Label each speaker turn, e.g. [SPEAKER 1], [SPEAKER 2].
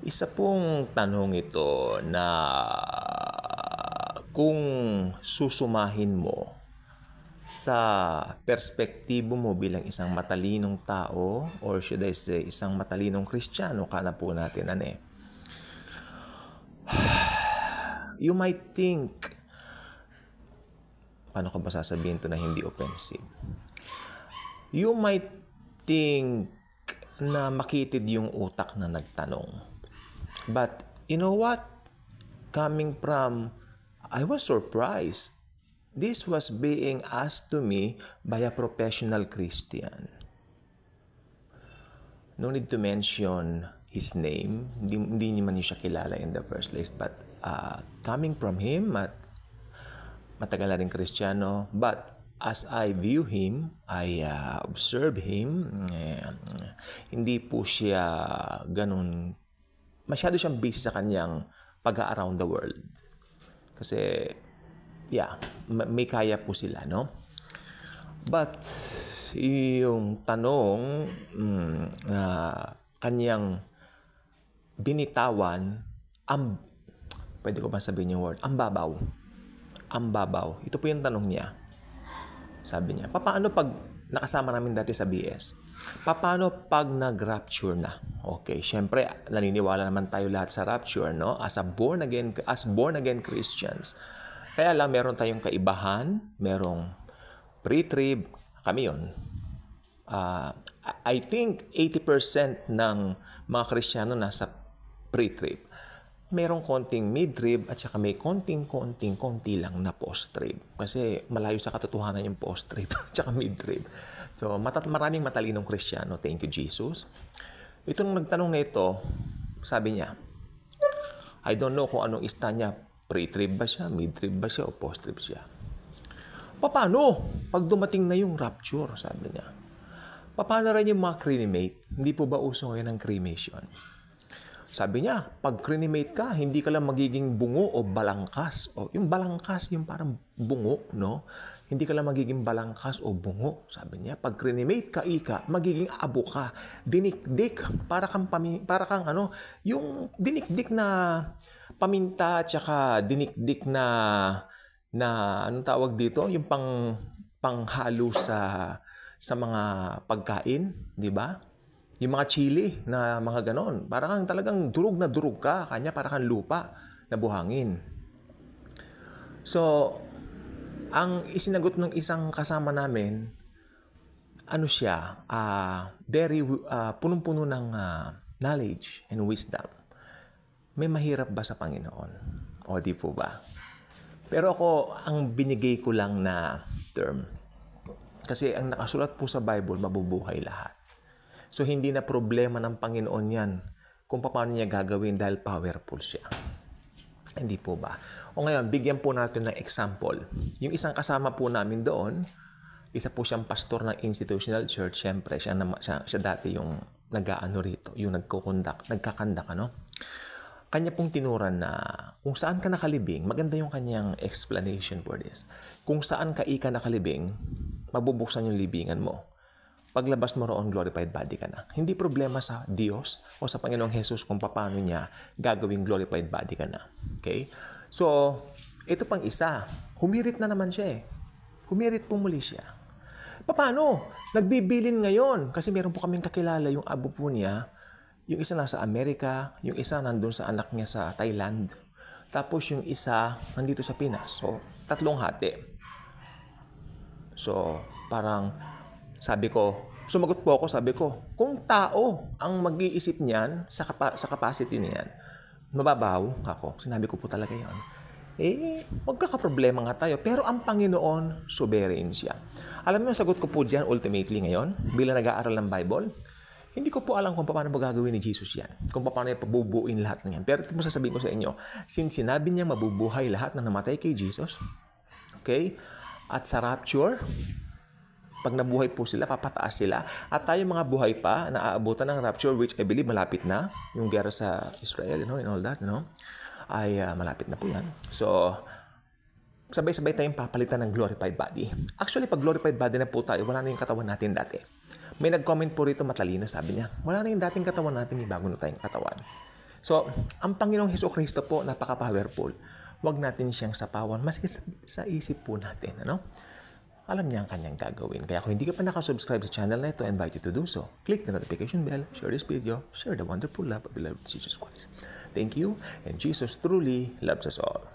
[SPEAKER 1] Isa pong tanong ito na kung susumahin mo sa perspektibo mo bilang isang matalinong tao or should I say isang matalinong Kristiyano ka na po natin you might think, paano ko ba sasabihin to na hindi offensive? You might think na makitid yung utak na nagtanong. But you know what? Coming from, I was surprised. This was being asked to me by a professional Christian. No need to mention his name. Hindi naman niyo siya kilala in the first place. But coming from him, matagal na rin Kristiyano. But as I view him, I observe him, hindi po siya ganun. Masyado siyang busy sa kanyang pag-around the world. Kasi, may kaya po sila, no? But, yung tanong na kanyang binitawan, pwede ko ba sabihin yung word? Ang babaw. Ito po yung tanong niya. Sabi niya, paano pag nakasama namin dati sa BS? Paano pag nag-rapture na? Okay, syempre, naniniwala naman tayo lahat sa rapture, no? As born again Christians. Kaya lang, meron tayong kaibahan, merong pre-trib, kami yun. I think 80% ng mga Kristiyano nasa pre-trib. Merong konting mid-trib at saka may konti lang na post-trib. Kasi malayo sa katotohanan yung post-trib at saka mid-trib. So, maraming matalinong Kristiyano. Thank you, Jesus. Itong nagtanong na ito, sabi niya, I don't know kung anong ista niya. Pre-trib ba siya, mid-trib ba siya, o post-trib siya. Paano? Pag dumating na yung rapture, sabi niya. Paano rin yung mga cremate? Hindi po ba uso ngayon ang cremation? Sabi niya, pag cremate ka, hindi ka lang magiging bungo o balangkas. O, yung balangkas, yung parang bungo, no? Hindi ka lang magiging balangkas o bungo. Sabi niya, pag cremate ka, magiging abo ka. Dinikdik, para kang yung dinikdik na paminta, tsaka dinikdik na anong tawag dito? Yung panghalo sa mga pagkain, di ba? Yung mga chili na mga ganon. Parang talagang durog na durog ka. Kanya parang lupa na buhangin. So, ang isinagot ng isang kasama namin, siya, very punong-puno ng knowledge and wisdom. May mahirap ba sa Panginoon? O di po ba? Pero ako, ang binigay ko lang na term. Kasi ang nakasulat po sa Bible, mabubuhay lahat. So, hindi na problema ng Panginoon yan kung paano niya gagawin dahil powerful siya. Hindi po ba? O ngayon, bigyan po natin ng example. Yung isang kasama po namin doon, isa po siyang pastor ng institutional church. Siyempre, siya dati yung nag-aano rito, yung nagkakandak, Kanya pong tinuran na kung saan ka nakalibing, maganda yung kanyang explanation for this. Kung saan ka nakalibing, mabubuksan yung libingan mo. Paglabas mo roon, glorified body ka na. Hindi problema sa Diyos o sa Panginoong Jesus kung paano niya gagawing glorified body ka na. Okay? So, ito pang isa. Humirit na naman siya Humirit po muli siya. Paano? Nagbibilin ngayon. Kasi meron po kaming kakilala yung abo po niya. Yung isa nasa Amerika, yung isa nandun sa anak niya sa Thailand. Tapos yung isa nandito sa Pinas. So, 3 hati. So, parang sumagot po ako, sabi ko, kung tao ang mag-iisip niyan sa capacity niyan, mababaw ako. Sinabi ko po talaga yon. Magkakaproblema nga tayo. Pero ang Panginoon, sovereign siya. Alam mo yung sagot ko po dyan ultimately ngayon, bilang nag-aaral ng Bible, hindi ko po alam kung paano magagawin ni Jesus yan. Kung paano niya pabubuin lahat ng yan. Pero ito mo sasabihin ko sa inyo, since sinabi niya mabubuhay lahat na namatay kay Jesus, okay, at sa rapture, pag nabuhay po sila, papataas sila. At tayo mga buhay pa, na aabutan ng rapture, which I believe malapit na, yung gera sa Israel, and all that, ay malapit na po yan. So, sabay-sabay tayong papalitan ng glorified body. Actually, pag glorified body na po tayo, wala na yung katawan natin dati. May nag-comment po rito matalino, sabi niya, wala na yung dating katawan natin, may bago na tayong katawan. So, ang Panginoong Hesukristo po, napaka-powerful. Huwag natin siyang sapawan, maski sa isip po natin. Ano? Alam niya ang kanyang gagawin. Kaya kung hindi ka pa nakasubscribe sa channel na ito, I invite you to do so. Click the notification bell, share this video, share the wonderful love of the beloved Jesus Christ. Thank you, and Jesus truly loves us all.